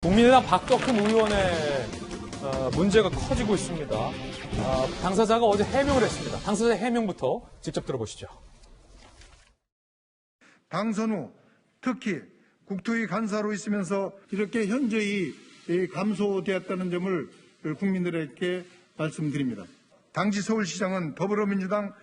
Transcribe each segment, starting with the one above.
국민의당 박덕흠 의원의 문제가 커지고 있습니다. 당사자가 어제 해명을 했습니다. 당사자 해명부터 직접 들어보시죠. 당선 후 특히 국토위 간사로 있으면서 이렇게 현저히 감소되었다는 점을 국민들에게 말씀드립니다. 당시 서울시장은 더불어민주당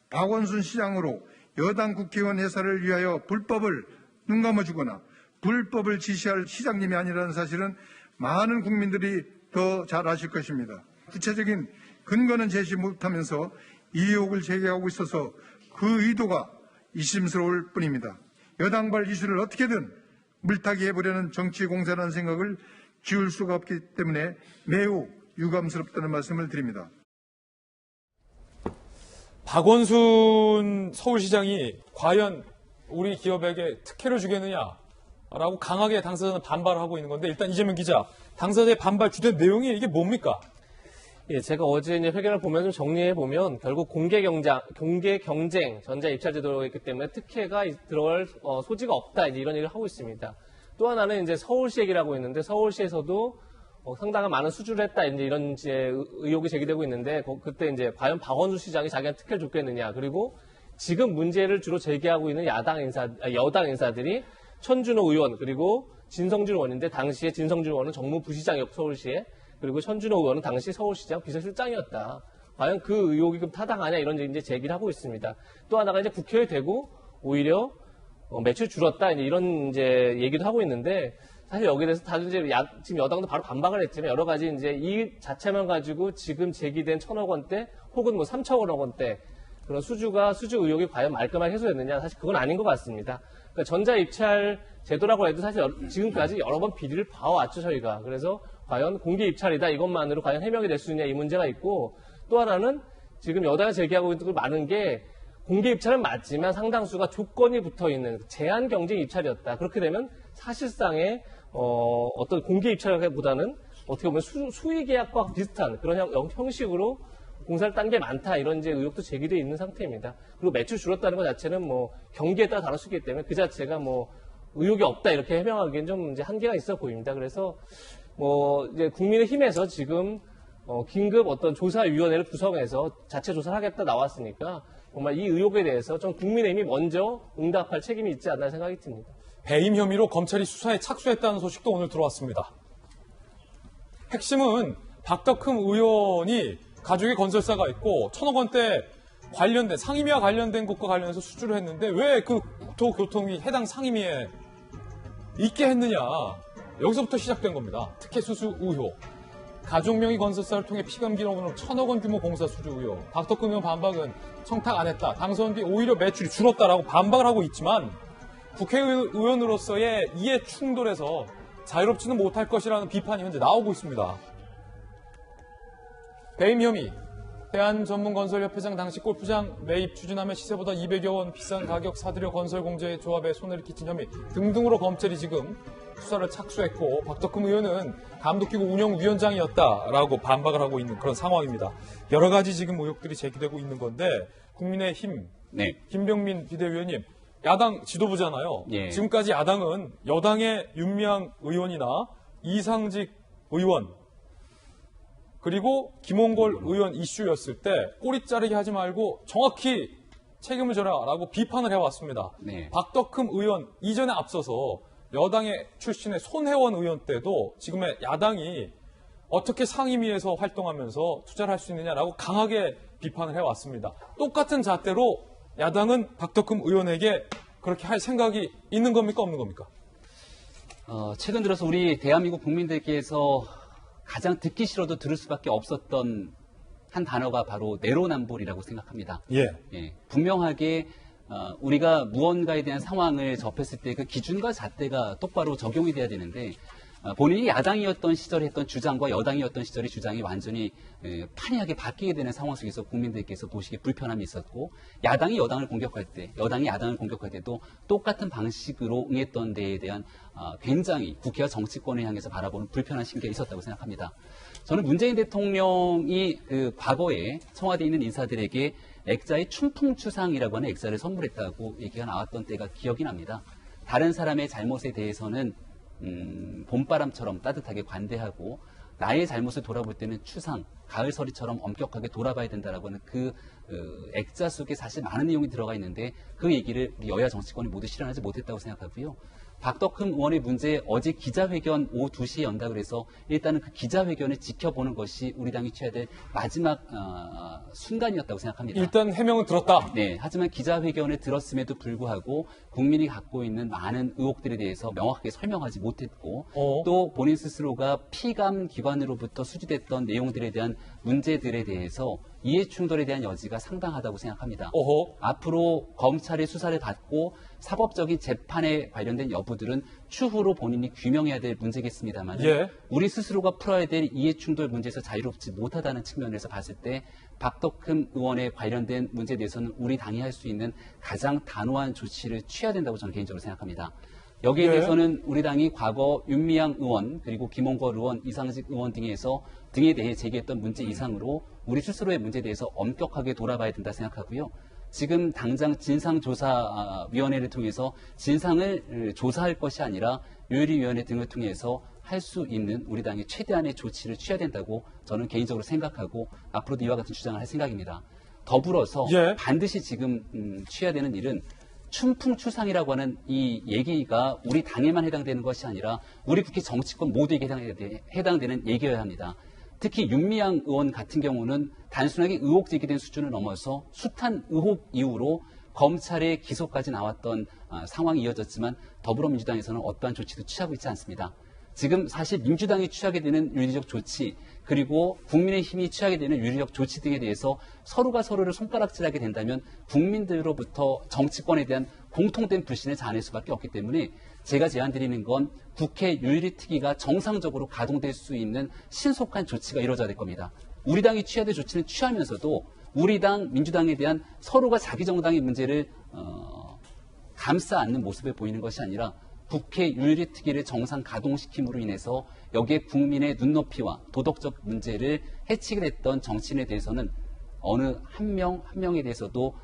박원순 시장으로 여당 국회의원 해산을 위하여 불법을 눈감아주거나 불법을 지시할 시장님이 아니라는 사실은 많은 국민들이 더 잘 아실 것입니다. 구체적인 근거는 제시 못하면서 이 의혹을 제기하고 있어서 그 의도가 의심스러울 뿐입니다. 여당발 이슈를 어떻게든 물타기 해보려는 정치 공세라는 생각을 지울 수가 없기 때문에 매우 유감스럽다는 말씀을 드립니다. 박원순 서울시장이 과연 우리 기업에게 특혜를 주겠느냐라고 강하게 당사자는 반발을 하고 있는 건데, 일단 이재명 기자, 당사자의 반발 주된 내용이 이게 뭡니까? 예, 제가 어제 이제 회견을 보면 좀 정리해 보면 결국 공개 경쟁 전자 입찰 제도이기 때문에 특혜가 들어갈 소지가 없다, 이제 이런 얘기를 하고 있습니다. 또 하나는 이제 서울시 얘기라고 있는데, 서울시에서도 상당한 많은 수주를 했다, 이제 이런 이제 의혹이 제기되고 있는데, 그때 이제 과연 박원순 시장이 자기한테 특혜를 줬겠느냐, 그리고 지금 문제를 주로 제기하고 있는 여당 인사들이 천준호 의원 그리고 진성준 의원인데, 당시에 진성준 의원은 정무부시장이었고 서울시에, 그리고 천준호 의원은 당시 서울시장 비서실장이었다. 과연 그 의혹이 그럼 타당하냐, 이런 이제 제기를 하고 있습니다. 또 하나가 이제 국회에 되고 오히려 매출 줄었다, 이런 이제 얘기도 하고 있는데, 사실 여기에 대해서 다들 이제 지금 여당도 바로 반박을 했지만, 여러 가지 이제 이 자체만 가지고 지금 제기된 1,000억 원대 혹은 뭐 3,000억 원대 그런 수주 의혹이 과연 말끔하게 해소됐느냐, 사실 그건 아닌 것 같습니다. 그러니까 전자 입찰 제도라고 해도 사실 지금까지 여러 번 비리를 봐왔죠, 저희가. 그래서 과연 공개 입찰이다, 이것만으로 과연 해명이 될 수 있냐, 이 문제가 있고, 또 하나는 지금 여당이 제기하고 있는 거 많은 게, 공개 입찰은 맞지만 상당수가 조건이 붙어 있는 제한 경쟁 입찰이었다. 그렇게 되면 사실상의 어떤 공개 입찰보다는 어떻게 보면 수의 계약과 비슷한 그런 형식으로 공사를 딴 게 많다, 이런 이제 의혹도 제기되어 있는 상태입니다. 그리고 매출 줄었다는 것 자체는 뭐 경기에 따라 다를 수 있기 때문에 그 자체가 뭐 의혹이 없다, 이렇게 해명하기엔 좀 이제 한계가 있어 보입니다. 그래서 뭐 이제 국민의힘에서 지금 긴급 어떤 조사위원회를 구성해서 자체 조사를 하겠다 나왔으니까, 정말 이 의혹에 대해서 좀 국민의힘이 먼저 응답할 책임이 있지 않나 생각이 듭니다. 배임 혐의로 검찰이 수사에 착수했다는 소식도 오늘 들어왔습니다. 핵심은 박덕흠 의원이 가족의 건설사가 있고 1,000억 원대 관련된 상임위와 관련된 것과 관련해서 수주를 했는데, 왜 그 국토교통위 해당 상임위에 있게 했느냐, 여기서부터 시작된 겁니다. 특혜 수수 의혹. 가족 명의 건설사를 통해 피감 기록으로 1,000억 원 규모 공사 수주 의혹. 박덕흠 의원 반박은 청탁 안 했다, 당선 뒤 오히려 매출이 줄었다라고 반박을 하고 있지만, 국회의원으로서의 이해 충돌에서 자유롭지는 못할 것이라는 비판이 현재 나오고 있습니다. 배임 혐의, 대한전문건설협회장 당시 골프장 매입 추진하며 시세보다 200여 원 비싼 가격 사들여 건설공제조합에 손해를 끼친 혐의 등등으로 검찰이 지금 수사를 착수했고, 박덕흠 의원은 감독기구 운영위원장이었다라고 반박을 하고 있는 그런 상황입니다. 여러 가지 지금 의혹들이 제기되고 있는 건데, 국민의힘 김병민 비대위원님, 야당 지도부잖아요. 예. 지금까지 야당은 여당의 윤미향 의원이나 이상직 의원 그리고 김홍걸 의원 이슈였을 때 꼬리 자르기 하지 말고 정확히 책임을 져라라고 비판을 해왔습니다. 네. 박덕흠 의원 이전에 앞서서 여당의 출신의 손혜원 의원 때도 지금의 야당이 어떻게 상임위에서 활동하면서 투자를 할 수 있느냐라고 강하게 비판을 해왔습니다. 똑같은 잣대로 야당은 박덕흠 의원에게 그렇게 할 생각이 있는 겁니까, 없는 겁니까? 최근 들어서 우리 대한민국 국민들께서 가장 듣기 싫어도 들을 수밖에 없었던 한 단어가 바로 내로남불이라고 생각합니다. 예. 분명하게 우리가 무언가에 대한 상황을 접했을 때 그 기준과 잣대가 똑바로 적용이 돼야 되는데, 본인이 야당이었던 시절에 했던 주장과 여당이었던 시절의 주장이 완전히 판이하게 바뀌게 되는 상황 속에서 국민들께서 보시기에 불편함이 있었고, 야당이 여당을 공격할 때, 여당이 야당을 공격할 때도 똑같은 방식으로 응했던 데에 대한 굉장히 국회와 정치권을 향해서 바라보는 불편한 심경이 있었다고 생각합니다. 저는 문재인 대통령이 그 과거에 청와대에 있는 인사들에게 액자의 춘풍추상이라고 하는 액자를 선물했다고 얘기가 나왔던 때가 기억이 납니다. 다른 사람의 잘못에 대해서는 봄바람처럼 따뜻하게 관대하고 나의 잘못을 돌아볼 때는 추상, 가을서리처럼 엄격하게 돌아봐야 된다라고 하는 그 액자 속에 사실 많은 내용이 들어가 있는데 그 얘기를 우리 여야 정치권이 모두 실현하지 못했다고 생각하고요. 박덕흠 의원의 문제 어제 기자회견 오후 2시에 연다 그래서 일단은 그 기자회견을 지켜보는 것이 우리 당이 취해야 될 마지막 순간이었다고 생각합니다. 일단 해명은 들었다. 네, 하지만 기자회견을 들었음에도 불구하고 국민이 갖고 있는 많은 의혹들에 대해서 명확하게 설명하지 못했고 또 본인 스스로가 피감 기관으로부터 수주됐던 내용들에 대한 문제들에 대해서 이해 충돌에 대한 여지가 상당하다고 생각합니다. 어허. 앞으로 검찰의 수사를 받고 사법적인 재판에 관련된 여부들은 추후로 본인이 규명해야 될 문제겠습니다만 예. 우리 스스로가 풀어야 될 이해 충돌 문제에서 자유롭지 못하다는 측면에서 봤을 때 박덕흠 의원에 관련된 문제에 대해서는 우리 당이 할 수 있는 가장 단호한 조치를 취해야 된다고 저는 개인적으로 생각합니다. 여기에 예. 대해서는 우리 당이 과거 윤미향 의원 그리고 김홍걸 의원, 이상직 의원 등에 대해 제기했던 문제 이상으로 우리 스스로의 문제에 대해서 엄격하게 돌아봐야 된다 생각하고요. 지금 당장 진상조사위원회를 통해서 진상을 조사할 것이 아니라 요리위원회 등을 통해서 할 수 있는 우리 당의 최대한의 조치를 취해야 된다고 저는 개인적으로 생각하고 앞으로도 이와 같은 주장을 할 생각입니다. 더불어서 예. 반드시 지금 취해야 되는 일은 춘풍추상이라고 하는 이 얘기가 우리 당에만 해당되는 것이 아니라 우리 국회 정치권 모두에게 해당되는 얘기여야 합니다. 특히 윤미향 의원 같은 경우는 단순하게 의혹 제기된 수준을 넘어서 숱한 의혹 이후로 검찰의 기소까지 나왔던 상황이 이어졌지만 더불어민주당에서는 어떠한 조치도 취하고 있지 않습니다. 지금 사실 민주당이 취하게 되는 윤리적 조치 그리고 국민의힘이 취하게 되는 윤리적 조치 등에 대해서 서로가 서로를 손가락질하게 된다면 국민들로부터 정치권에 대한 공통된 불신을 자아낼 수밖에 없기 때문에 제가 제안드리는 건 국회 윤리특위가 정상적으로 가동될 수 있는 신속한 조치가 이루어져야 될 겁니다. 우리 당이 취해야 될 조치는 취하면서도 우리 당, 민주당에 대한 서로가 자기 정당의 문제를 감싸 안는 모습을 보이는 것이 아니라 국회 윤리특위를 정상 가동시킴으로 인해서 여기에 국민의 눈높이와 도덕적 문제를 해치게 됐던 정치인에 대해서는 어느 한 명 한 명에 대해서도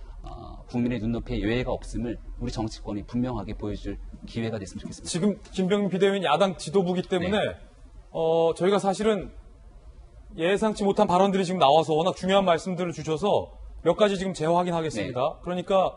국민의 눈높이에 예외가 없음을 우리 정치권이 분명하게 보여줄 기회가 됐으면 좋겠습니다. 지금 김병민 비대위원 야당 지도부기 때문에 저희가 사실은 예상치 못한 발언들이 지금 나와서 워낙 중요한 말씀들을 주셔서 몇 가지 지금 재확인하겠습니다. 그러니까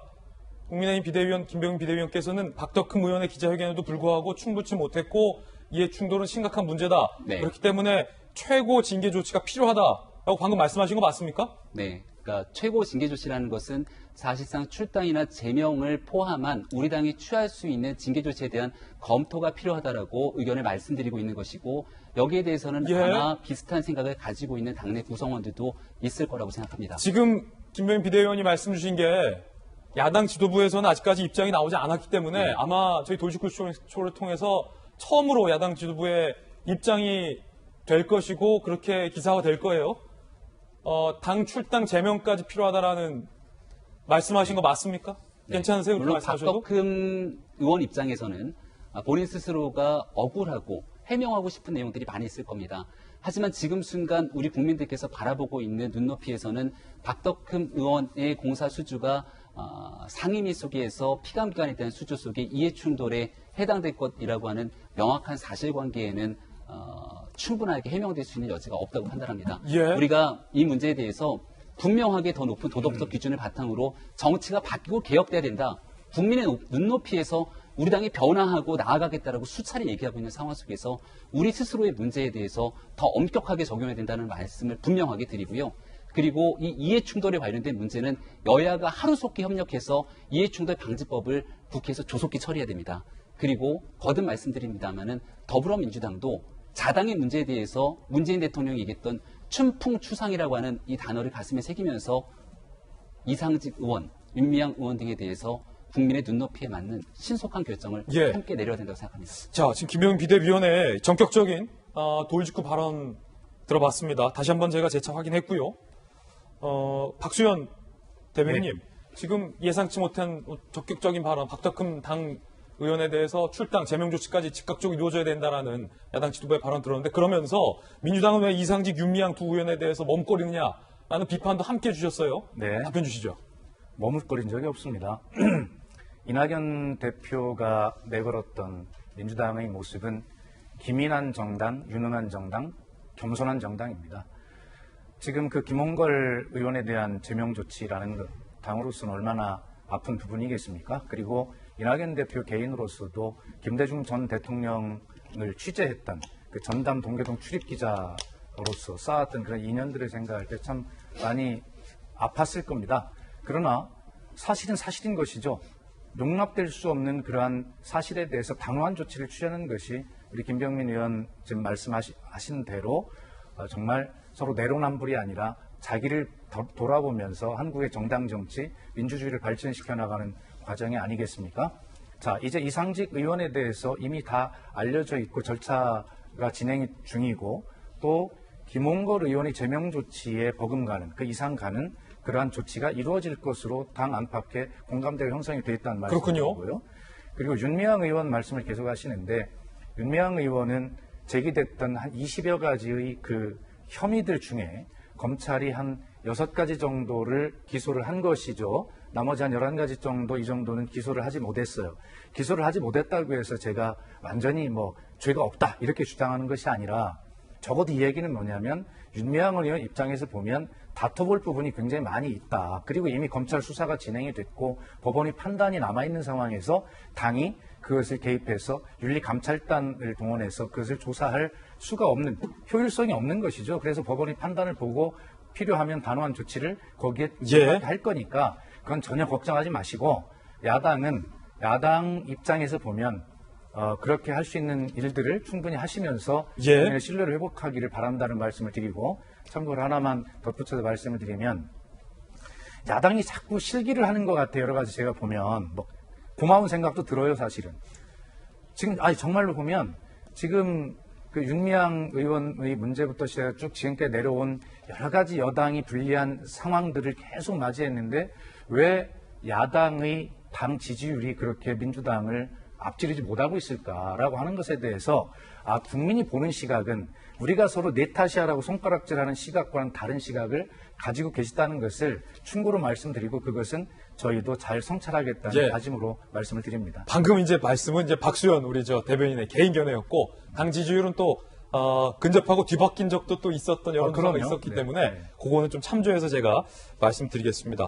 국민의힘 비대위원 김병민 비대위원께서는 박덕흠 의원의 기자회견에도 불구하고 충분치 못했고 이해 충돌은 심각한 문제다. 네. 그렇기 때문에 최고 징계 조치가 필요하다라고 방금 말씀하신 거 맞습니까? 네. 그러니까 최고 징계 조치라는 것은 사실상 출당이나 제명을 포함한 우리 당이 취할 수 있는 징계 조치에 대한 검토가 필요하다라고 의견을 말씀드리고 있는 것이고 여기에 대해서는 아마 비슷한 생각을 가지고 있는 당내 구성원들도 있을 거라고 생각합니다. 지금 김병민 비대위원이 말씀 주신 게 야당 지도부에서는 아직까지 입장이 나오지 않았기 때문에 아마 저희 돌직구 쇼를 통해서 처음으로 야당 지도부의 입장이 될 것이고 그렇게 기사화 될 거예요. 당 출당 제명까지 필요하다라는 말씀하신 거 맞습니까? 괜찮으세요? 그렇게 물론 말씀하셔도? 박덕흠 의원 입장에서는 본인 스스로가 억울하고 해명하고 싶은 내용들이 많이 있을 겁니다. 하지만 지금 순간 우리 국민들께서 바라보고 있는 눈높이에서는 박덕흠 의원의 공사 수주가 상임위 속에서 피감기관에 대한 수주 속에 이해충돌에 해당될 것이라고 하는 명확한 사실관계에는 충분하게 해명될 수 있는 여지가 없다고 판단합니다. 예. 우리가 이 문제에 대해서 분명하게 더 높은 도덕적 기준을 바탕으로 정치가 바뀌고 개혁돼야 된다. 국민의 눈높이에서 우리 당이 변화하고 나아가겠다라고 수차례 얘기하고 있는 상황 속에서 우리 스스로의 문제에 대해서 더 엄격하게 적용해야 된다는 말씀을 분명하게 드리고요. 그리고 이 이해충돌에 관련된 문제는 여야가 하루속히 협력해서 이해충돌 방지법을 국회에서 조속히 처리해야 됩니다. 그리고 거듭 말씀드립니다마는 더불어민주당도 자당의 문제에 대해서 문재인 대통령이 얘기했던 춘풍추상이라고 하는 이 단어를 가슴에 새기면서 이상직 의원, 윤미향 의원 등에 대해서 국민의 눈높이에 맞는 신속한 결정을 함께 내려야 된다고 생각합니다. 자, 지금 김병민 비대위원의 전격적인 돌직구 발언 들어봤습니다. 다시 한번 제가 재차 확인했고요. 박수현 대변인님, 지금 예상치 못한 적극적인 발언, 박덕흠 당 의원에 대해서 출당, 제명 조치까지 즉각적으로 이루어져야 된다라는 야당 지도부의 발언 들었는데 그러면서 민주당은 왜 이상직, 윤미향 두 의원에 대해서 머뭇거리느냐라는 비판도 함께 해주셨어요. 네. 답변 주시죠. 머뭇거린 적이 없습니다. 이낙연 대표가 내걸었던 민주당의 모습은 기민한 정당, 유능한 정당, 겸손한 정당입니다. 지금 그 김홍걸 의원에 대한 제명 조치라는 것, 당으로서는 얼마나 아픈 부분이겠습니까? 그리고 이낙연 대표 개인으로서도 김대중 전 대통령을 취재했던 그 전담 동계동 출입 기자로서 쌓았던 그런 인연들을 생각할 때 참 많이 아팠을 겁니다. 그러나 사실은 사실인 것이죠. 용납될 수 없는 그러한 사실에 대해서 단호한 조치를 취하는 것이 우리 김병민 의원 지금 말씀하신 대로 정말 서로 내로남불이 아니라 자기를 돌아보면서 한국의 정당 정치, 민주주의를 발전시켜 나가는 과정이 아니겠습니까? 자, 이제 이상직 의원에 대해서 이미 다 알려져 있고 절차가 진행 중이고 또 김홍걸 의원의 제명 조치에 버금가는 그 이상 가는 그러한 조치가 이루어질 것으로 당 안팎에 공감대가 형성이 되어 있다는 말씀이고요. 그리고 윤미향 의원 말씀을 계속 하시는데 윤미향 의원은 제기됐던 한 20여 가지의 그 혐의들 중에 검찰이 한 6가지 정도를 기소를 한 것이죠. 나머지 한 11가지 정도 이 정도는 기소를 하지 못했어요. 기소를 하지 못했다고 해서 제가 완전히 뭐 죄가 없다 이렇게 주장하는 것이 아니라 적어도 이 얘기는 뭐냐면 윤미향 의원 입장에서 보면 다퉈볼 부분이 굉장히 많이 있다. 그리고 이미 검찰 수사가 진행이 됐고 법원의 판단이 남아있는 상황에서 당이 그것을 개입해서 윤리감찰단을 동원해서 그것을 조사할 수가 없는, 효율성이 없는 것이죠. 그래서 법원의 판단을 보고 필요하면 단호한 조치를 거기에 할 거니까 그건 전혀 걱정하지 마시고 야당 입장에서 보면 그렇게 할 수 있는 일들을 충분히 하시면서 국민의 신뢰를 회복하기를 바란다는 말씀을 드리고 참고로 하나만 덧붙여서 말씀을 드리면 야당이 자꾸 실기를 하는 것 같아요. 여러 가지 제가 보면 뭐 고마운 생각도 들어요, 사실은. 지금 정말로 보면 지금 그 윤미향 의원의 문제부터 시작해 쭉 지금까지 내려온 여러 가지 여당이 불리한 상황들을 계속 맞이했는데 왜 야당의 당 지지율이 그렇게 민주당을 앞지르지 못하고 있을까라고 하는 것에 대해서 국민이 보는 시각은 우리가 서로 내 탓이야라고 손가락질하는 시각과는 다른 시각을 가지고 계시다는 것을 충고로 말씀드리고 그것은 저희도 잘 성찰하겠다는 다짐으로 말씀을 드립니다. 방금 이제 말씀은 이제 박수현 우리 대변인의 개인 견해였고 당 지지율은 또 근접하고 뒤바뀐 적도 또 있었던 여론조사가 있었기 때문에 그거는 좀 참조해서 제가 말씀드리겠습니다.